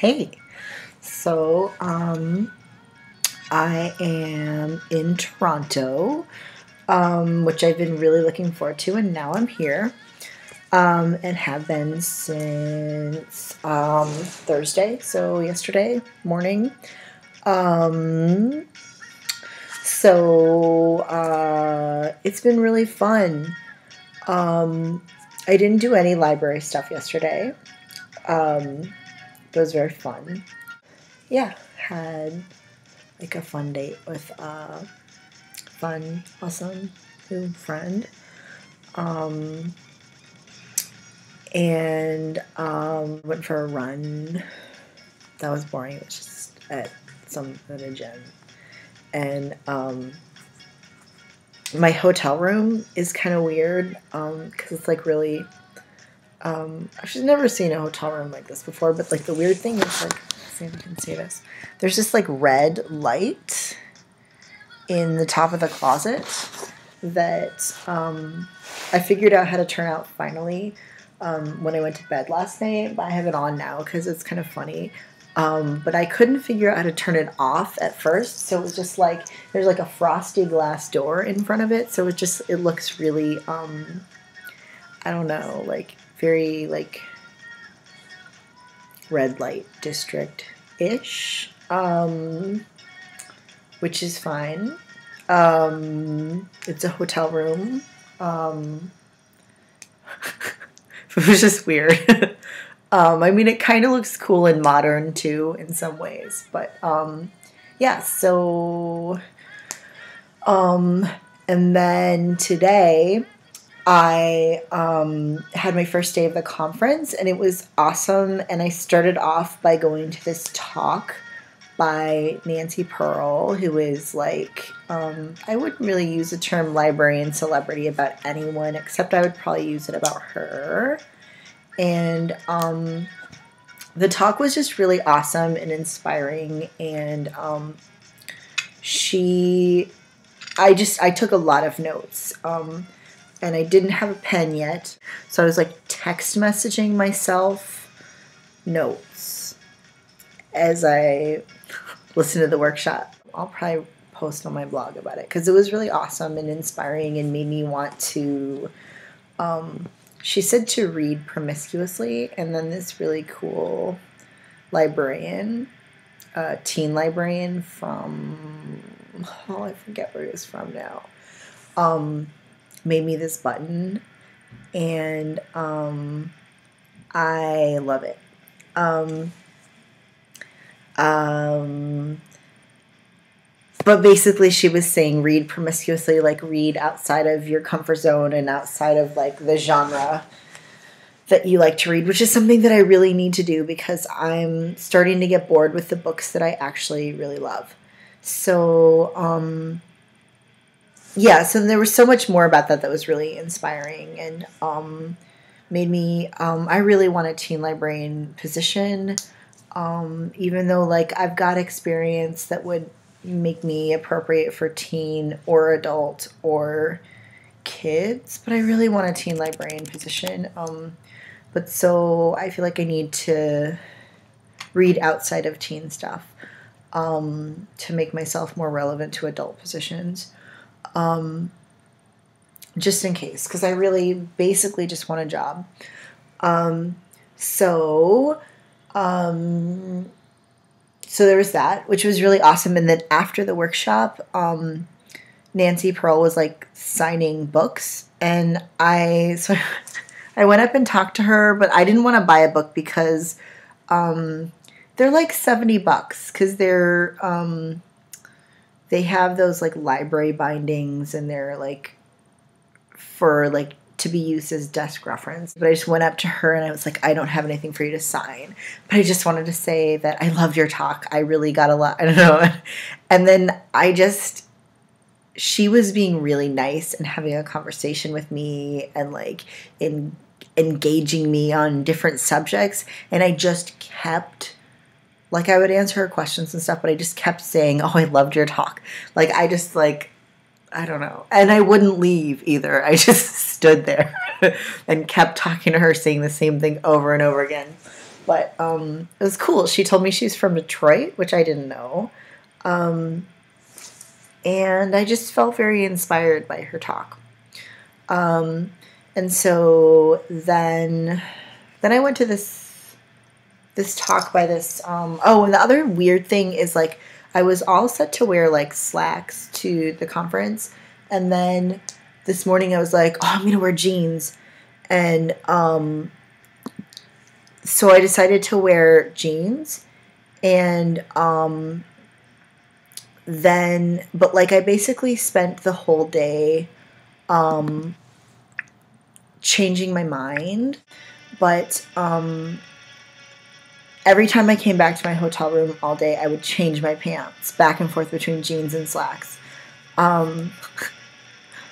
Hey, so I am in Toronto, which I've been really looking forward to, and now I'm here, and have been since Thursday, so yesterday morning. It's been really fun. I didn't do any library stuff yesterday. It was very fun. Yeah, had like a fun date with a fun, awesome new friend. Went for a run. That was boring. It was just at a gym. And my hotel room is kind of weird because it's like really. I've just never seen a hotel room like this before, but like the weird thing is like, let's see if I can see this. There's this like red light in the top of the closet that I figured out how to turn out finally when I went to bed last night, but I have it on now because it's kind of funny. But I couldn't figure out how to turn it off at first, so it was just like there's like a frosty glass door in front of it, so it looks really I don't know, like very like red light district-ish, which is fine. It's a hotel room. It was just weird. I mean, it kind of looks cool and modern too in some ways, but yeah. So, and then today I had my first day of the conference, and it was awesome. And I started off by going to this talk by Nancy Pearl, who is like, I wouldn't really use the term librarian celebrity about anyone, except I would probably use it about her. And the talk was just really awesome and inspiring, and I took a lot of notes, and I didn't have a pen yet, so I was like text messaging myself notes as I listened to the workshop. I'll probably post on my blog about it because it was really awesome and inspiring and made me want to she said to read promiscuously, and then this really cool librarian, teen librarian from, I forget where he was from now, made me this button, and I love it. But basically she was saying read promiscuously, like read outside of your comfort zone and outside of like the genre that you like to read, which is something that I really need to do because I'm starting to get bored with the books that I actually really love. So, yeah, so there was so much more about that was really inspiring and made me, I really want a teen librarian position, even though like I've got experience that would make me appropriate for teen or adult or kids, but I really want a teen librarian position. But so I feel like I need to read outside of teen stuff to make myself more relevant to adult positions, just in case, because I really basically just want a job. So there was that, which was really awesome. And then after the workshop, Nancy Pearl was like signing books, and I went up and talked to her, but I didn't want to buy a book because they're like $70 because they have those like library bindings, and they're like for like to be used as desk reference. But I just went up to her and I was like, I don't have anything for you to sign, but I just wanted to say that I loved your talk. I really got a lot. I don't know. And then she was being really nice and having a conversation with me and like engaging me on different subjects. And I just kept, like, I would answer her questions and stuff, but I just kept saying, oh, I loved your talk. Like, I just like, I don't know. And I wouldn't leave either. I just stood there and kept talking to her, saying the same thing over and over again. But it was cool. She told me she's from Detroit, which I didn't know. And I just felt very inspired by her talk. And so then I went to this talk by this, oh, and the other weird thing is, like, I was all set to wear, like, slacks to the conference, and then this morning I was like, oh, I'm going to wear jeans, and, so I decided to wear jeans, and, then, but, like, I basically spent the whole day, changing my mind, but, every time I came back to my hotel room all day, I would change my pants back and forth between jeans and slacks.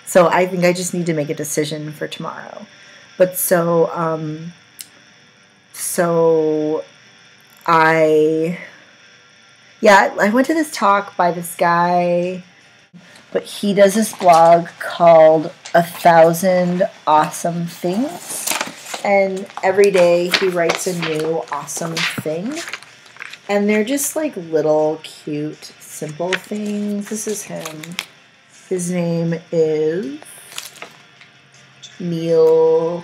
So I think I just need to make a decision for tomorrow. But so I went to this talk by this guy, but he does this blog called 1,000 Awesome Things. And every day he writes a new awesome thing. And they're just like little cute, simple things. This is him. His name is Neil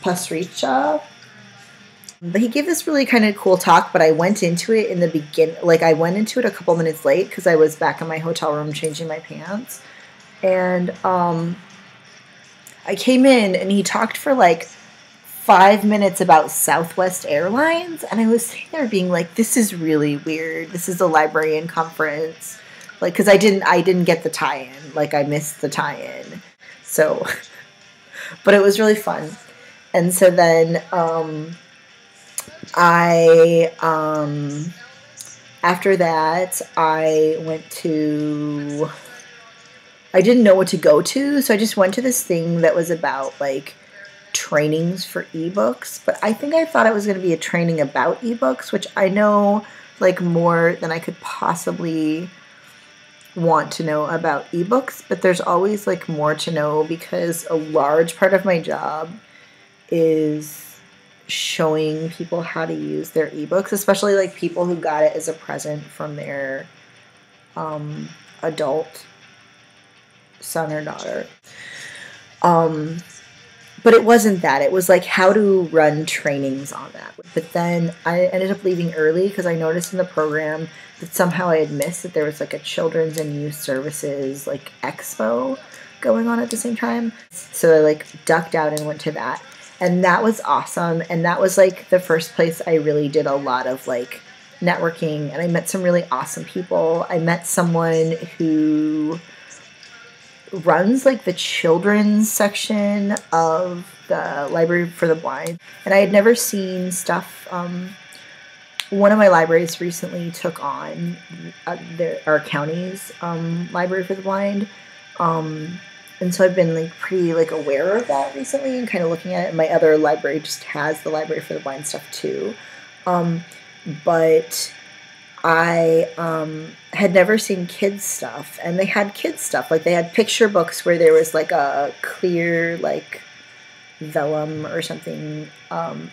Pasricha. But he gave this really kind of cool talk, but I went into it in the beginning. Like, I went into it a couple minutes late because I was back in my hotel room changing my pants. And I came in and he talked for like 5 minutes about Southwest Airlines, and I was sitting there being like, this is really weird. This is a librarian conference. Like, because I didn't get the tie-in. Like, I missed the tie-in. So, but it was really fun. And so then after that, I didn't know what to go to, so I just went to this thing that was about, like, trainings for ebooks. But I think I thought it was going to be a training about ebooks, which I know, like, more than I could possibly want to know about ebooks. But there's always, like, more to know because a large part of my job is showing people how to use their ebooks, especially, like, people who got it as a present from their adult son or daughter. But it wasn't that. It was like how to run trainings on that. But then I ended up leaving early because I noticed in the program that somehow I had missed that there was like a children's and youth services like expo going on at the same time. So I like ducked out and went to that. And that was awesome. And that was like the first place I really did a lot of like networking. And I met some really awesome people. I met someone who runs like the children's section of the Library for the Blind, and I had never seen stuff. One of my libraries recently took on our county's Library for the Blind, and so I've been like pretty like aware of that recently and kind of looking at it. And my other library just has the Library for the Blind stuff too, but I had never seen kids stuff, and they had kids stuff. Like they had picture books where there was like a clear like vellum or something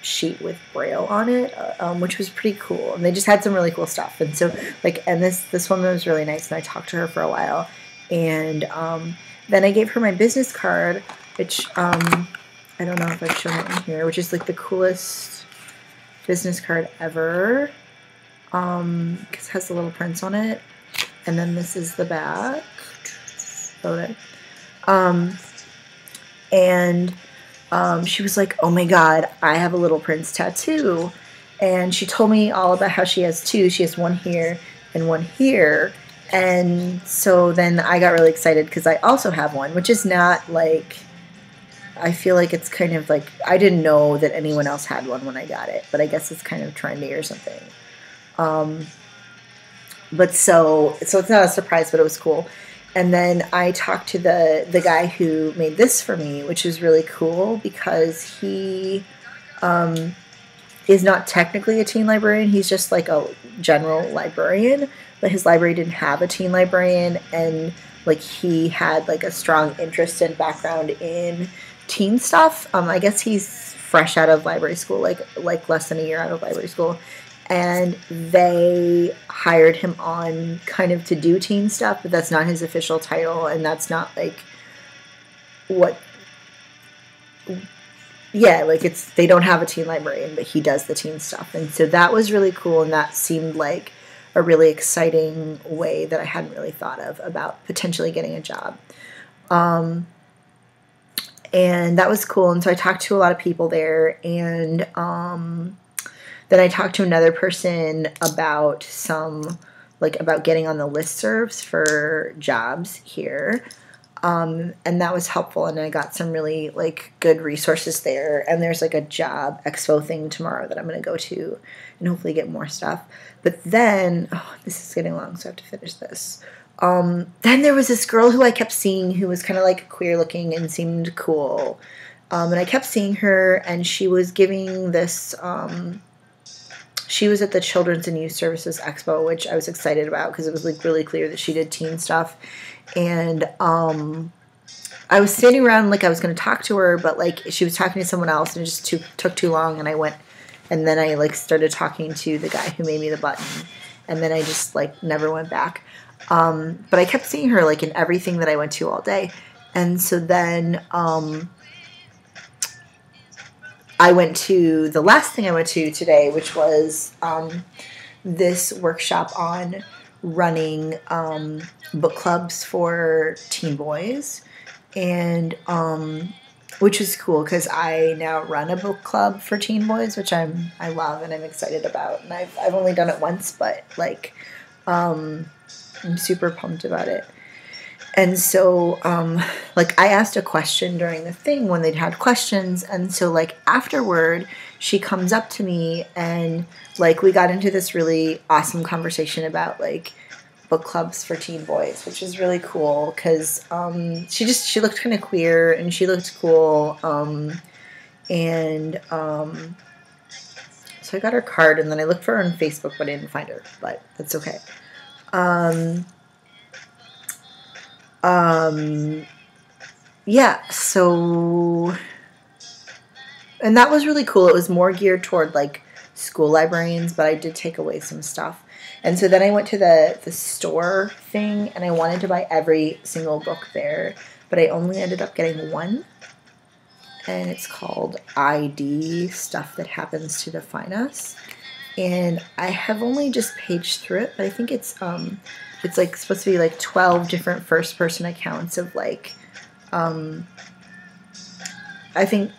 sheet with Braille on it, which was pretty cool. And they just had some really cool stuff. And so like, and this woman was really nice, and I talked to her for a while. And then I gave her my business card, which I don't know if I've shown it in here, which is like the coolest business card ever. Because it has the little prints on it, and then this is the back. Load it. And she was like, "Oh my God, I have a little prince tattoo," and she told me all about how she has two. She has one here and one here, and so then I got really excited because I also have one, which is not like. I feel like it's kind of like I didn't know that anyone else had one when I got it, but I guess it's kind of trendy or something. But so it's not a surprise, but it was cool. And then I talked to the guy who made this for me, which is really cool because he is not technically a teen librarian. He's just like a general librarian, but his library didn't have a teen librarian, and like he had like a strong interest and background in teen stuff. I guess he's fresh out of library school, like less than a year out of library school, and they hired him on kind of to do teen stuff, but that's not his official title, and that's not like what. Yeah, like they don't have a teen librarian, but he does the teen stuff, and so that was really cool, and that seemed like a really exciting way that I hadn't really thought of about potentially getting a job. And that was cool. And so I talked to a lot of people there, and then I talked to another person about about getting on the listservs for jobs here. And that was helpful, and I got some really like good resources there. And there's like a job expo thing tomorrow that I'm going to go to and hopefully get more stuff. But then, this is getting long, so I have to finish this. Then there was this girl who I kept seeing who was kind of like queer looking and seemed cool. And I kept seeing her, and she was giving this, she was at the Children's and Youth Services Expo, which I was excited about because it was like really clear that she did teen stuff. And I was standing around like I was going to talk to her, but like she was talking to someone else, and it just took too long, and I went, and then I like started talking to the guy who made me the button, and then I just like never went back. But I kept seeing her like in everything that I went to all day. And so then I went to the last thing I went to today, which was this workshop on running book clubs for teen boys, and which is cool because I now run a book club for teen boys, which I love and I'm excited about. And I've only done it once, but like I'm super pumped about it. And so, like, I asked a question during the thing when they'd had questions, and so, like, afterward, she comes up to me, and, like, we got into this really awesome conversation about, like, book clubs for teen boys, which is really cool, because she looked kind of queer, and she looked cool, so I got her card, and then I looked for her on Facebook, but I didn't find her, but that's okay. Yeah, so, and that was really cool. It was more geared toward, like, school librarians, but I did take away some stuff. And so then I went to the store thing, and I wanted to buy every single book there, but I only ended up getting one, and it's called ID, Stuff That Happens to Define Us. And I have only just paged through it, but I think it's like supposed to be like 12 different first-person accounts of like, I think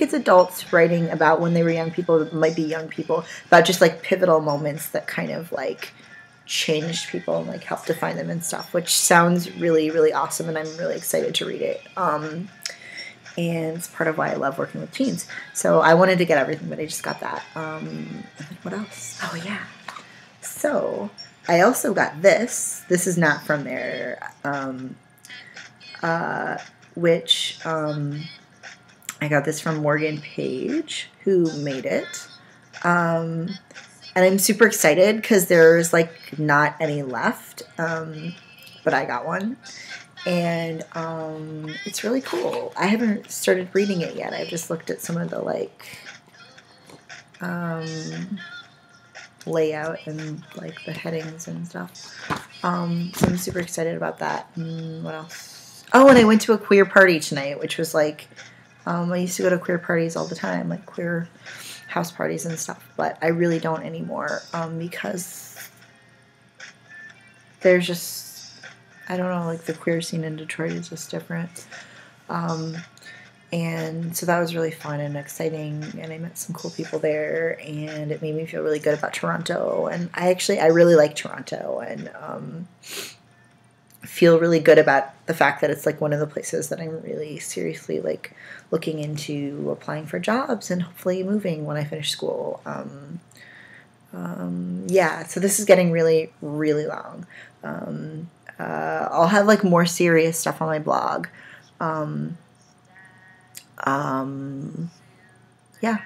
it's adults writing about when they were young people, it might be young people, about just like pivotal moments that kind of like changed people and like helped define them and stuff, which sounds really, really awesome, and I'm really excited to read it. And it's part of why I love working with teens. So I wanted to get everything, but I just got that. And then what else? Oh, yeah. So I also got this. This is not from there, which I got this from Morgan Page, who made it. And I'm super excited because there's like not any left, but I got one. And it's really cool. I haven't started reading it yet. I've just looked at some of the like layout and like the headings and stuff. So I'm super excited about that. What else? Oh, and I went to a queer party tonight, which was like, I used to go to queer parties all the time, like queer house parties and stuff, but I really don't anymore because there's just, I don't know, like the queer scene in Detroit is just different. And so that was really fun and exciting, and I met some cool people there, and it made me feel really good about Toronto. And I really like Toronto, and feel really good about the fact that it's like one of the places that I'm really seriously like looking into applying for jobs and hopefully moving when I finish school. Yeah, so this is getting really, really long. I'll have like more serious stuff on my blog. Yeah.